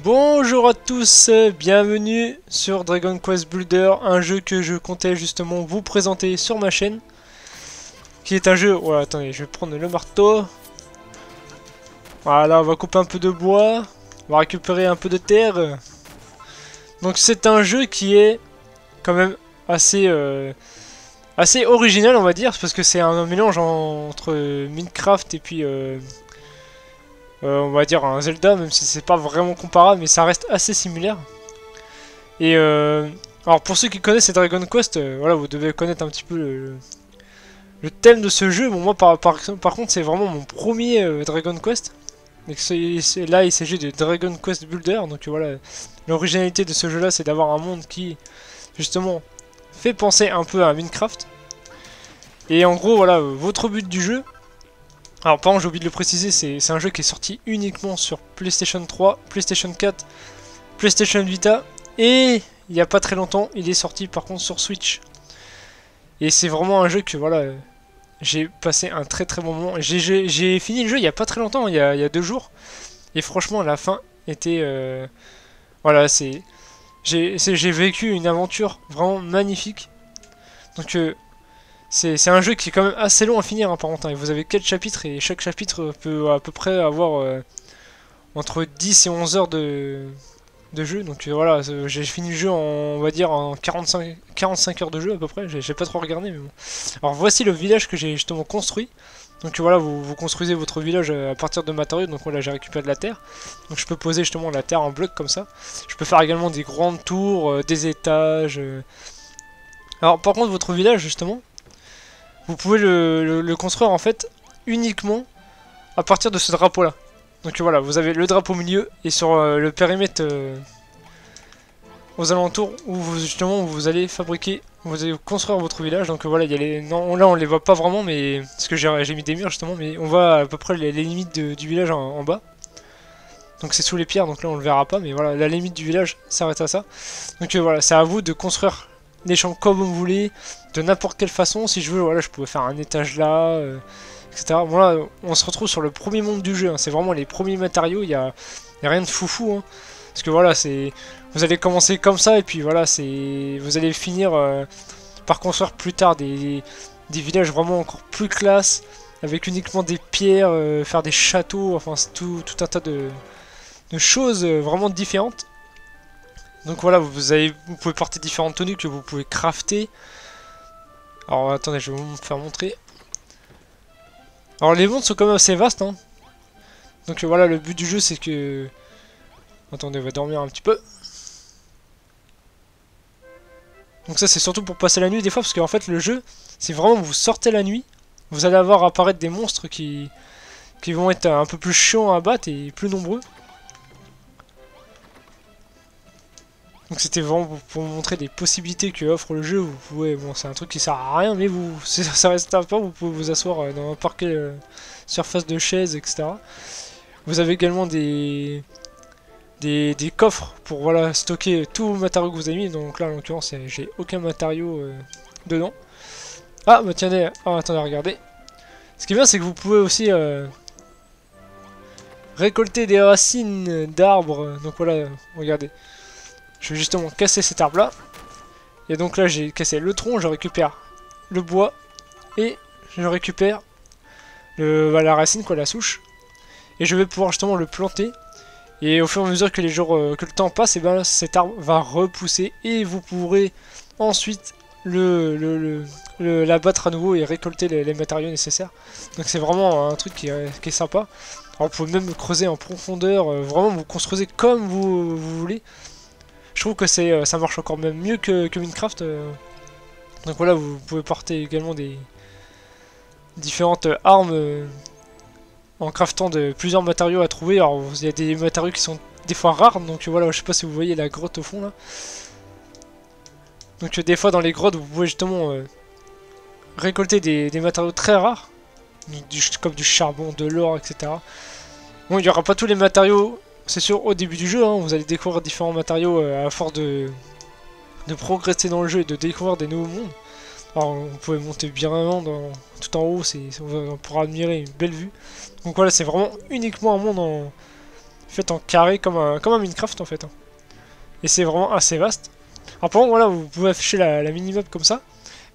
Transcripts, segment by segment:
Bonjour à tous, bienvenue sur Dragon Quest Builder, un jeu que je comptais justement vous présenter sur ma chaîne. Qui est un jeu... Voilà, attendez, je vais prendre le marteau. Voilà, on va couper un peu de bois, on va récupérer un peu de terre. Donc c'est un jeu qui est quand même assez... assez original on va dire, parce que c'est un mélange entre Minecraft et puis... on va dire un Zelda, même si c'est pas vraiment comparable, mais ça reste assez similaire. Et alors pour ceux qui connaissent Dragon Quest, voilà, vous devez connaître un petit peu le thème de ce jeu. Bon, moi par contre c'est vraiment mon premier Dragon Quest. Donc là il s'agit de Dragon Quest Builder, donc voilà, l'originalité de ce jeu là c'est d'avoir un monde qui justement fait penser un peu à Minecraft. Et en gros voilà, votre but du jeu, alors par contre j'ai oublié de le préciser, c'est un jeu qui est sorti uniquement sur PlayStation 3, PlayStation 4, PlayStation Vita, et il n'y a pas très longtemps il est sorti par contre sur Switch. Et c'est vraiment un jeu que voilà, j'ai passé un très bon moment. J'ai fini le jeu il n'y a pas très longtemps, il y a 2 jours, et franchement la fin était... voilà, j'ai vécu une aventure vraiment magnifique. Donc c'est un jeu qui est quand même assez long à finir hein, par contre, hein. Vous avez 4 chapitres et chaque chapitre peut à peu près avoir entre 10 et 11 heures de jeu. Donc voilà, j'ai fini le jeu en, on va dire en 45 heures de jeu à peu près. J'ai pas trop regardé mais bon. Alors voici le village que j'ai justement construit. Donc voilà, vous construisez votre village à partir de matériaux. Donc voilà, j'ai récupéré de la terre. Donc je peux poser justement la terre en bloc comme ça. Je peux faire également des grandes tours, des étages. Alors par contre votre village justement, vous pouvez le construire en fait uniquement à partir de ce drapeau là. Donc voilà, vous avez le drapeau au milieu et sur le périmètre aux alentours où vous, justement vous allez fabriquer, vous allez construire votre village. Donc voilà, il y a les... Non, là on les voit pas vraiment, mais parce que j'ai mis des murs justement, mais on voit à peu près les limites du village en bas. Donc c'est sous les pierres, donc là on le verra pas, mais voilà, la limite du village s'arrête à ça. Donc voilà, c'est à vous de construire les champs comme vous voulez, de n'importe quelle façon. Si je veux, voilà, je pouvais faire un étage là, etc. Bon là, on se retrouve sur le premier monde du jeu, hein. C'est vraiment les premiers matériaux, y a rien de foufou, hein. Parce que voilà, c'est... Vous allez commencer comme ça, et puis voilà, c'est... Vous allez finir par construire plus tard des villages vraiment encore plus classe, avec uniquement des pierres, faire des châteaux, enfin c'est tout un tas de choses vraiment différentes. Donc voilà, vous pouvez porter différentes tenues que vous pouvez crafter. Alors attendez, je vais vous faire montrer. Alors les mondes sont quand même assez vastes, hein. Donc voilà, le but du jeu c'est que... Attendez, on va dormir un petit peu. Donc ça c'est surtout pour passer la nuit des fois, parce qu'en fait le jeu, c'est vraiment vous sortez la nuit, vous allez avoir apparaître des monstres qui vont être un peu plus chiants à battre et plus nombreux. Donc c'était vraiment pour vous montrer des possibilités que offre le jeu. Vous pouvez, bon c'est un truc qui sert à rien, mais vous, ça reste à pas, vous pouvez vous asseoir dans n'importe quelle surface de chaise, etc. Vous avez également des coffres pour voilà, stocker tous vos matériaux que vous avez mis. Donc là en l'occurrence j'ai aucun matériau dedans. Ah bah tiens, oh, attendez, regardez. Ce qui est bien c'est que vous pouvez aussi récolter des racines d'arbres. Donc voilà, regardez. Je vais justement casser cet arbre là. Et donc là j'ai cassé le tronc, je récupère le bois et je récupère la racine, quoi, la souche. Et je vais pouvoir justement le planter. Et au fur et à mesure que les jours, que le temps passe, et ben cet arbre va repousser et vous pourrez ensuite l'abattre à nouveau et récolter les matériaux nécessaires. Donc c'est vraiment un truc qui est sympa. Alors vous pouvez même creuser en profondeur, vraiment vous construisez comme vous voulez. Je trouve que ça marche encore même mieux que Minecraft. Donc voilà, vous pouvez porter également des différentes armes en craftant de plusieurs matériaux à trouver. Alors il y a des matériaux qui sont des fois rares, donc voilà, je sais pas si vous voyez la grotte au fond là. Donc des fois dans les grottes vous pouvez justement récolter des matériaux très rares, comme du charbon, de l'or, etc. Bon, il n'y aura pas tous les matériaux, c'est sûr, au début du jeu, hein. Vous allez découvrir différents matériaux à force de progresser dans le jeu et de découvrir des nouveaux mondes. Alors vous pouvez monter bien tout en haut, on pourra admirer une belle vue. Donc voilà, c'est vraiment uniquement un monde fait en carré comme un Minecraft en fait. Hein. Et c'est vraiment assez vaste. Alors par contre, voilà, vous pouvez afficher la minimap comme ça.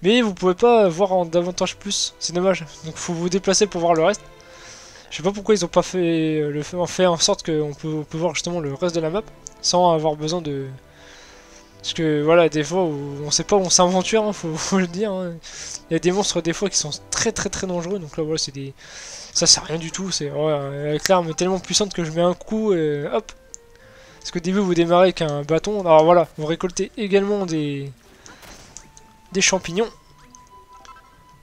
Mais vous pouvez pas voir en davantage plus, c'est dommage. Donc faut vous déplacer pour voir le reste. Je sais pas pourquoi ils ont pas fait en sorte qu'on peut voir justement le reste de la map sans avoir besoin de... Parce que voilà, des fois on sait pas où on s'aventure, hein, faut le dire. Hein. Il y a des monstres des fois qui sont très dangereux, donc là voilà c'est des... Ça c'est rien du tout, c'est avec l'arme est tellement puissante que je mets un coup et hop. Parce qu'au début vous démarrez avec un bâton, alors voilà, vous récoltez également des champignons.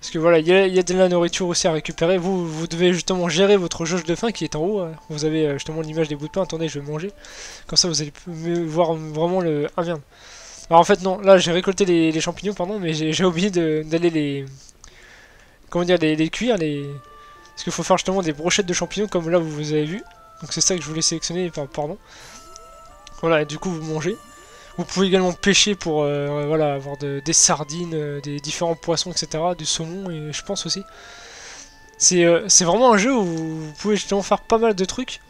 Parce que voilà, il y a de la nourriture aussi à récupérer. Vous devez justement gérer votre jauge de faim qui est en haut. Vous avez justement l'image des bouts de pain. Attendez, je vais manger. Comme ça, vous allez voir vraiment le... Ah merde. Alors en fait, non. Là, j'ai récolté les champignons, pardon. Mais j'ai oublié d'aller les... Comment dire, les cuire. Parce qu'il faut faire justement des brochettes de champignons comme là, vous avez vu. Donc c'est ça que je voulais sélectionner. Pardon. Voilà, et du coup, vous mangez. Vous pouvez également pêcher pour voilà, avoir des sardines, des différents poissons, etc. Du saumon, et je pense aussi. C'est vraiment un jeu où vous pouvez justement faire pas mal de trucs.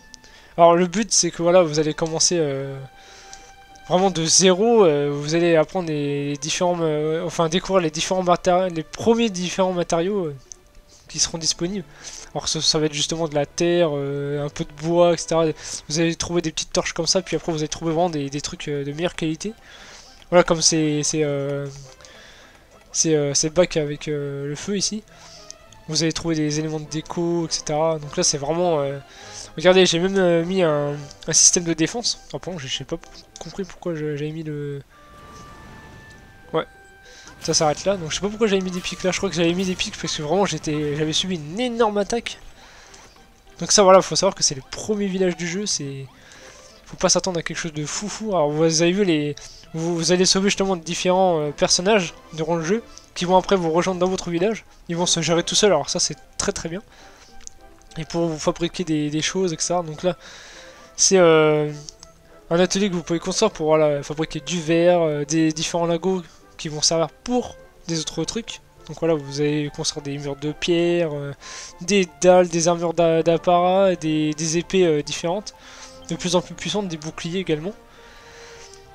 Alors le but c'est que voilà, vous allez commencer vraiment de zéro. Vous allez apprendre les différents... enfin découvrir les différents matériaux, les premiers différents matériaux qui seront disponibles. Alors ça va être justement de la terre, un peu de bois, etc. Vous allez trouver des petites torches comme ça, puis après vous allez trouver vraiment des trucs de meilleure qualité. Voilà, comme ces bacs avec le feu ici. Vous allez trouver des éléments de déco, etc. Donc là c'est vraiment... Regardez, j'ai même mis un système de défense. Ah bon, j'ai pas compris pourquoi j'avais mis le... Ouais, ça s'arrête là. Donc je sais pas pourquoi j'avais mis des pics là. Je crois que j'avais mis des pics parce que vraiment j'avais subi une énorme attaque. Donc ça voilà, faut savoir que c'est les premiers villages du jeu. Faut pas s'attendre à quelque chose de foufou. Alors vous avez vu vous allez sauver justement différents personnages durant le jeu qui vont après vous rejoindre dans votre village. Ils vont se gérer tout seuls. Alors ça c'est très bien. Et pour vous fabriquer des choses, etc. Donc là c'est un atelier que vous pouvez construire pour voilà, fabriquer du verre, des différents lagos qui vont servir pour des autres trucs. Donc voilà, vous allez construire des murs de pierre, des dalles, des armures d'apparat, des épées différentes, de plus en plus puissantes, des boucliers également.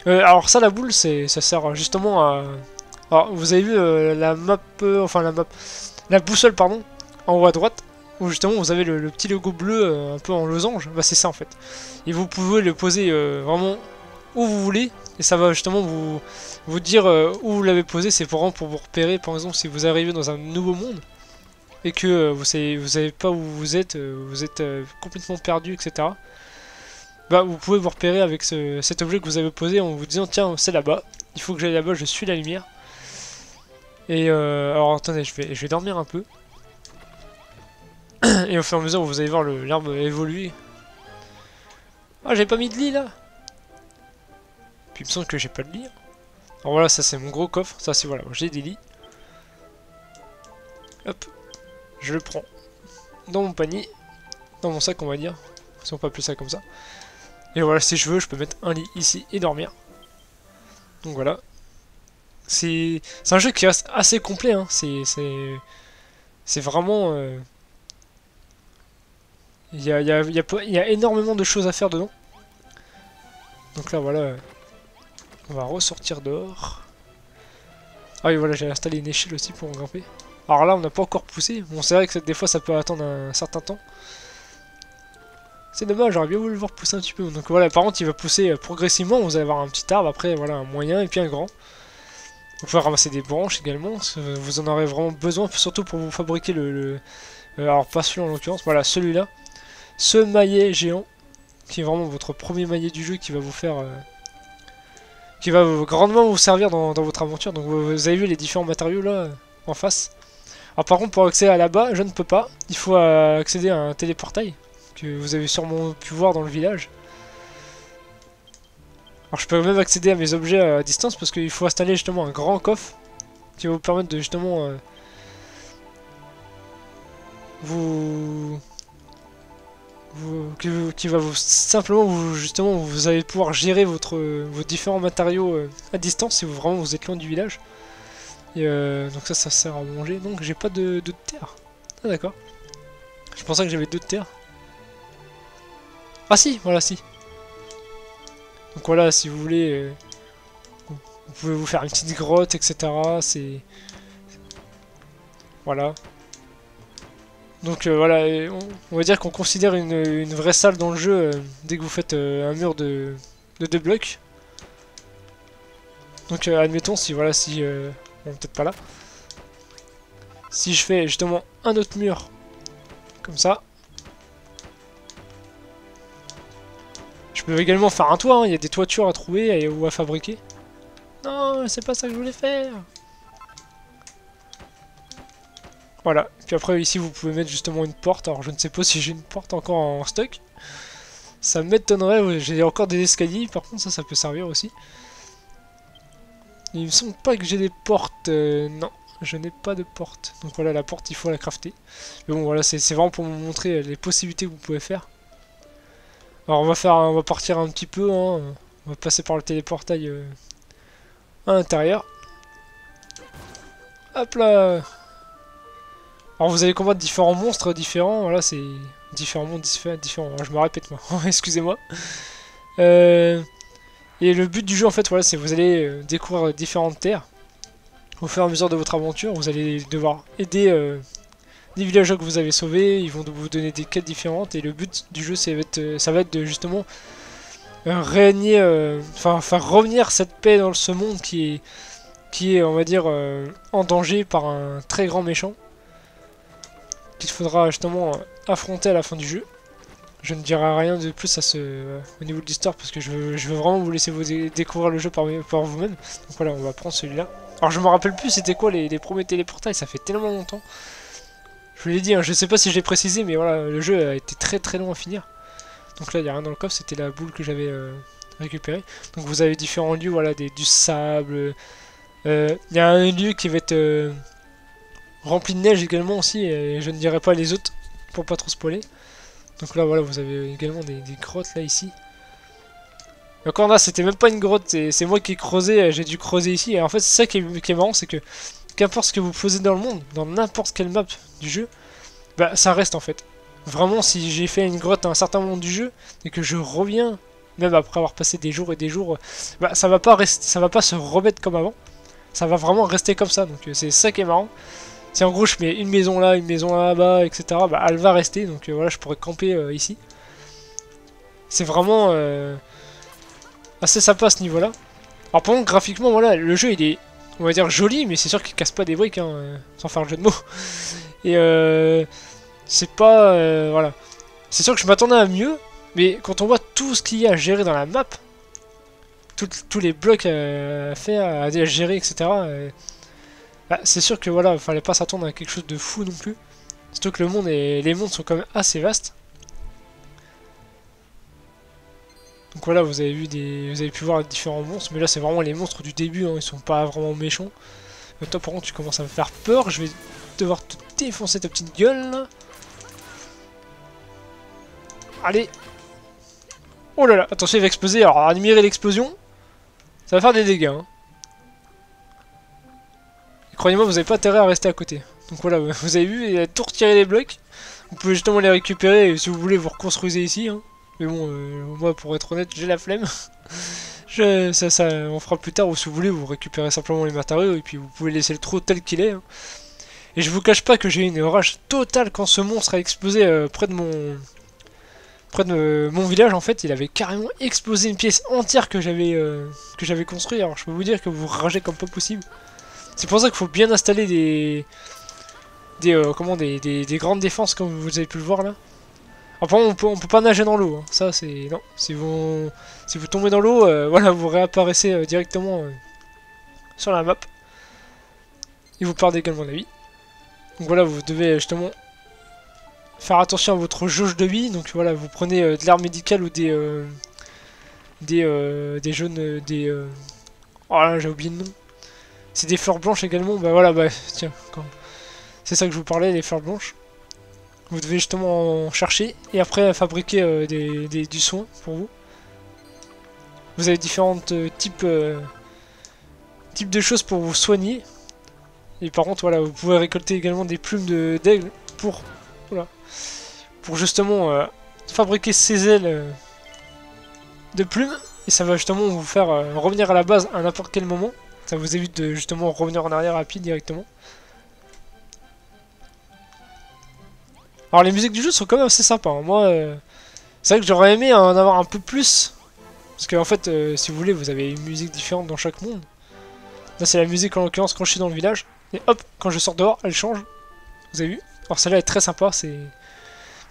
Alors ça, la boule, ça sert justement à... Alors vous avez vu la map, la boussole pardon, en haut à droite, où justement vous avez le petit logo bleu un peu en losange. Bah c'est ça en fait. Et vous pouvez le poser vraiment où vous voulez, et ça va justement vous dire où vous l'avez posé. C'est vraiment pour vous repérer, par exemple si vous arrivez dans un nouveau monde et que vous savez pas où vous êtes complètement perdu, etc. Bah vous pouvez vous repérer avec cet objet que vous avez posé en vous disant tiens c'est là-bas, il faut que j'aille là-bas, je suis la lumière. Et alors attendez, je vais dormir un peu. Et au fur et à mesure vous allez voir l'herbe évoluer. Ah j'ai pas mis de lit là. Puis il me semble que j'ai pas de lit. Alors voilà, ça c'est mon gros coffre, ça c'est voilà, j'ai des lits. Hop, je le prends dans mon panier, dans mon sac on va dire, si on peut appeler ça comme ça. Et voilà, si je veux, je peux mettre un lit ici et dormir. Donc voilà. C'est un jeu qui reste assez complet, hein. C'est vraiment... Il y a énormément de choses à faire dedans. Donc là voilà, on va ressortir dehors. Ah oui voilà, j'ai installé une échelle aussi pour grimper. Alors là on n'a pas encore poussé, bon c'est vrai que des fois ça peut attendre un certain temps. C'est dommage, j'aurais bien voulu le voir pousser un petit peu. Donc voilà, par contre il va pousser progressivement, vous allez avoir un petit arbre, après voilà un moyen et puis un grand. Vous pouvez ramasser des branches également, vous en aurez vraiment besoin, surtout pour vous fabriquer alors pas celui en l'occurrence, voilà celui-là. Ce maillet géant, qui est vraiment votre premier maillet du jeu qui va vous faire... qui va grandement vous servir dans votre aventure. Donc vous avez vu les différents matériaux là, en face. Alors par contre pour accéder à là-bas, je ne peux pas. Il faut accéder à un téléportail, que vous avez sûrement pu voir dans le village. Alors je peux même accéder à mes objets à distance parce qu'il faut installer justement un grand coffre qui va vous permettre de justement qui va simplement justement vous allez pouvoir gérer vos différents matériaux à distance si vraiment vous êtes loin du village. Et donc ça sert à manger. Donc j'ai pas de terre. Ah d'accord. Je pensais que j'avais 2 de terre. Ah si, voilà, si. Donc voilà, si vous voulez, vous pouvez vous faire une petite grotte, etc. C'est... Voilà. Donc voilà, on va dire qu'on considère une vraie salle dans le jeu dès que vous faites un mur de 2 blocs. Donc admettons si voilà, si... bon, peut-être pas là. Si je fais justement un autre mur, comme ça. Je peux également faire un toit, hein. Il y a des toitures à trouver ou à fabriquer. Non, c'est pas ça que je voulais faire. Voilà, puis après ici vous pouvez mettre justement une porte, alors je ne sais pas si j'ai une porte encore en stock. Ça m'étonnerait, ouais. J'ai encore des escaliers, par contre ça peut servir aussi. Il me semble pas que j'ai des portes, non, je n'ai pas de porte. Donc voilà, la porte il faut la crafter. Mais bon voilà, c'est vraiment pour vous montrer les possibilités que vous pouvez faire. Alors on va partir un petit peu, hein. On va passer par le téléportail à l'intérieur. Hop là. Alors vous allez combattre différents monstres différents, voilà, c'est différents monstres différents. Alors, je me répète moi, excusez-moi. Et le but du jeu en fait, voilà, c'est vous allez découvrir différentes terres. Au fur et à mesure de votre aventure, vous allez devoir aider des villageois que vous avez sauvés, ils vont vous donner des quêtes différentes et le but du jeu ça va être de justement régner, enfin faire revenir cette paix dans ce monde qui est on va dire en danger par un très grand méchant qu'il faudra justement affronter à la fin du jeu. Je ne dirai rien de plus au niveau de l'histoire parce que je veux vraiment vous laisser découvrir le jeu par vous-même. Donc voilà, on va prendre celui-là. Alors je me rappelle plus c'était quoi les premiers téléportails, ça fait tellement longtemps. Je vous l'ai dit, hein, je sais pas si je l'ai précisé, mais voilà, le jeu a été très long à finir. Donc là, il n'y a rien dans le coffre, c'était la boule que j'avais récupérée. Donc vous avez différents lieux, voilà, du sable. Il y a un lieu qui va être rempli de neige également aussi, et je ne dirai pas les autres pour pas trop spoiler. Donc là, voilà, vous avez également des grottes là, ici. Et encore là, c'était même pas une grotte, c'est moi qui ai creusé, j'ai dû creuser ici. Et en fait, c'est ça qui est marrant, c'est que qu'importe ce que vous posez dans le monde, dans n'importe quelle map du jeu, bah ça reste en fait. Vraiment, si j'ai fait une grotte à un certain moment du jeu, et que je reviens, même après avoir passé des jours et des jours, bah ça va pas se remettre comme avant. Ça va vraiment rester comme ça, donc c'est ça qui est marrant. Si en gros je mets une maison là-bas, etc., bah elle va rester, donc voilà, je pourrais camper ici. C'est vraiment assez sympa à ce niveau-là. Alors par contre, graphiquement, voilà, le jeu il est, on va dire, joli, mais c'est sûr qu'il casse pas des briques, hein, sans faire le jeu de mots. Et c'est pas, voilà. C'est sûr que je m'attendais à mieux, mais quand on voit tout ce qu'il y a à gérer dans la map, tous les blocs à faire, à gérer, etc., bah, c'est sûr que voilà, fallait pas s'attendre à quelque chose de fou non plus. Surtout que le monde et les mondes sont quand même assez vastes. Donc voilà, vous avez pu voir différents monstres, mais là c'est vraiment les monstres du début, hein, ils sont pas vraiment méchants. Toi par contre tu commences à me faire peur, je vais devoir te défoncer ta petite gueule là. Allez. Oh là là, attention il va exploser, alors admirez l'explosion. Ça va faire des dégâts, hein. Croyez-moi, vous n'avez pas intérêt à rester à côté. Donc voilà, vous avez vu, il a tout retiré les blocs. Vous pouvez justement les récupérer et si vous voulez vous reconstruisez ici, hein. Mais bon, moi pour être honnête, j'ai la flemme. Ça, on fera plus tard, ou si vous voulez, vous récupérez simplement les matériaux et puis vous pouvez laisser le trou tel qu'il est, hein. Et je vous cache pas que j'ai eu une rage totale quand ce monstre a explosé près de mon village. En fait, il avait carrément explosé une pièce entière que j'avais construit. Alors je peux vous dire que vous ragez comme pas possible. C'est pour ça qu'il faut bien installer des grandes défenses comme vous avez pu le voir là. Après on peut pas nager dans l'eau, hein. Ça c'est... Non, si vous tombez dans l'eau, voilà, vous réapparaissez directement sur la map. Et vous perdez également la vie. Donc voilà, vous devez justement faire attention à votre jauge de vie. Donc voilà, vous prenez de l'herbe médicale ou des jaunes... Oh là, j'ai oublié le nom. C'est des fleurs blanches également, bah voilà, bah tiens, c'est ça que je vous parlais, les fleurs blanches. Vous devez justement en chercher et après fabriquer du soin pour vous. Vous avez différents types de choses pour vous soigner. Et par contre, voilà, vous pouvez récolter également des plumes d'aigle pour justement fabriquer ses ailes de plumes. Et ça va justement vous faire revenir à la base à n'importe quel moment. Ça vous évite de justement revenir en arrière rapide directement. Alors les musiques du jeu sont quand même assez sympas. Hein. Moi, c'est vrai que j'aurais aimé en avoir un peu plus. Parce qu'en fait, si vous voulez, vous avez une musique différente dans chaque monde. Là, c'est la musique en l'occurrence quand je suis dans le village. Et hop, quand je sors dehors, elle change. Vous avez vu? Alors celle-là est très sympa.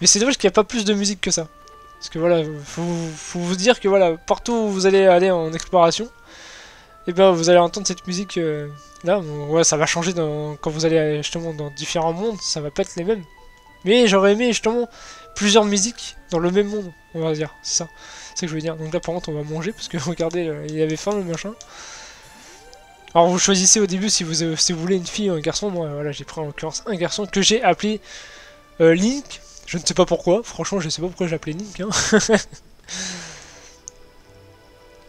Mais c'est dommage qu'il n'y a pas plus de musique que ça. Parce que voilà, faut vous dire que voilà, partout où vous allez aller en exploration, et ben vous allez entendre cette musique là. Bon, ouais, ça va changer quand vous allez justement dans différents mondes. Ça va pas être les mêmes. Mais j'aurais aimé justement plusieurs musiques dans le même monde, on va dire, c'est ça. C'est ce que je veux dire. Donc là par contre on va manger parce que regardez, il avait faim le machin. Alors vous choisissez au début si vous voulez une fille ou un garçon. Moi voilà, j'ai pris en l'occurrence un garçon que j'ai appelé Link. Je ne sais pas pourquoi, franchement je sais pas pourquoi j'ai appelé Link. Hein.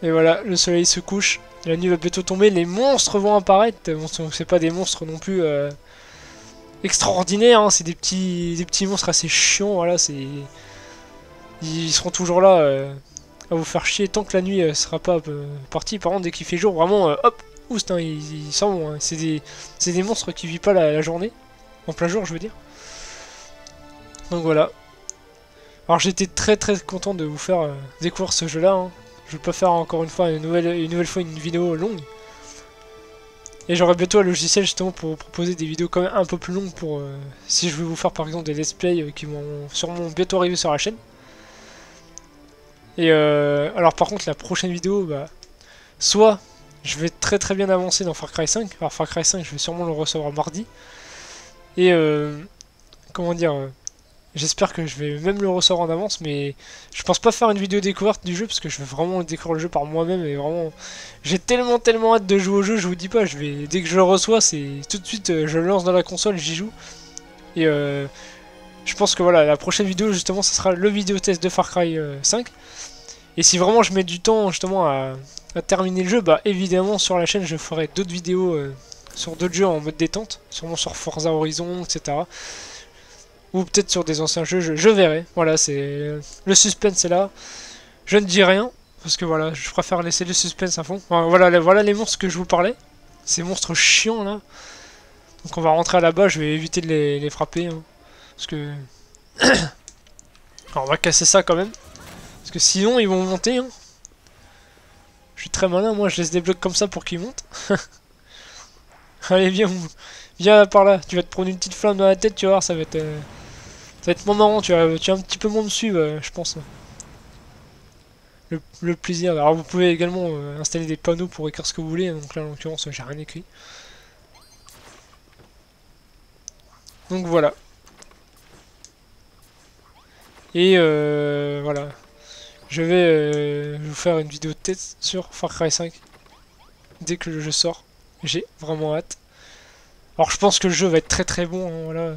Et voilà, le soleil se couche, la nuit va bientôt tomber, les monstres vont apparaître. Bon, c'est pas des monstres non plus extraordinaires, hein. C'est des petits monstres assez chiants, voilà, ils seront toujours là à vous faire chier tant que la nuit sera pas partie. Par contre, dès qu'il fait jour, vraiment, hop, oust, hein, ils s'en vont. Hein. C'est des monstres qui vivent pas la journée, en plein jour, je veux dire. Donc voilà. Alors j'étais très content de vous faire découvrir ce jeu-là. Hein. Je vais pas faire encore une fois une nouvelle fois une vidéo longue. Et j'aurai bientôt un logiciel justement pour vous proposer des vidéos quand même un peu plus longues pour si je veux vous faire par exemple des let's play qui vont sûrement bientôt arriver sur la chaîne. Et alors par contre la prochaine vidéo, bah, soit je vais très bien avancer dans Far Cry 5. Alors Far Cry 5 je vais sûrement le recevoir mardi. Et comment dire, j'espère que je vais même le recevoir en avance, mais je pense pas faire une vidéo découverte du jeu parce que je veux vraiment découvrir le jeu par moi-même et vraiment j'ai tellement hâte de jouer au jeu, je vous dis pas, dès que je le reçois, c'est tout de suite je le lance dans la console, j'y joue. Et je pense que voilà, la prochaine vidéo justement, ça sera le vidéo test de Far Cry 5. Et si vraiment je mets du temps justement à terminer le jeu, bah évidemment sur la chaîne je ferai d'autres vidéos sur d'autres jeux en mode détente, sûrement sur Forza Horizon, etc. Ou peut-être sur des anciens jeux, je verrai. Voilà, c'est le suspense est là. Je ne dis rien, parce que voilà, je préfère laisser le suspense à fond. Enfin, voilà les monstres que je vous parlais. Ces monstres chiants là. Donc on va rentrer à la base, je vais éviter de les frapper. Hein, parce que... Alors on va casser ça quand même. Parce que sinon ils vont monter. Hein. Je suis très malin, moi je laisse des blocs comme ça pour qu'ils montent. Allez, viens par là. Tu vas te prendre une petite flamme dans la tête, tu vas voir, ça va être moins marrant. Tu vas un petit peu moins me suivre, je pense. Le plaisir. Alors vous pouvez également installer des panneaux pour écrire ce que vous voulez. Donc là en l'occurrence j'ai rien écrit. Donc voilà. Et voilà. Je vais vous faire une vidéo de test sur Far Cry 5. Dès que le jeu sort. J'ai vraiment hâte. Alors je pense que le jeu va être très bon. Hein, voilà.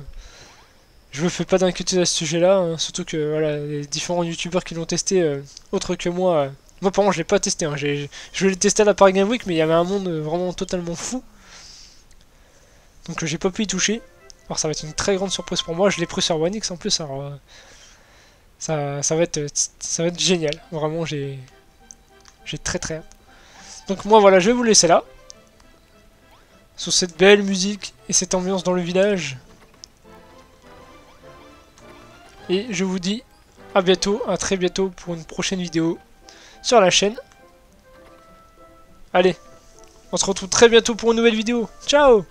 Je me fais pas d'inquiétude à ce sujet-là. Hein, surtout que voilà, les différents youtubeurs qui l'ont testé, autres que moi. Moi par contre je l'ai pas testé. Hein, je l'ai testé à la Paris Game Week, mais il y avait un monde vraiment totalement fou. Donc j'ai pas pu y toucher. Alors ça va être une très grande surprise pour moi. Je l'ai pris sur One X en plus. Alors ça va être génial. Vraiment j'ai très hâte. Donc moi voilà, je vais vous laisser là. Sur cette belle musique et cette ambiance dans le village. Et je vous dis à bientôt, à très bientôt pour une prochaine vidéo sur la chaîne. Allez, on se retrouve très bientôt pour une nouvelle vidéo. Ciao!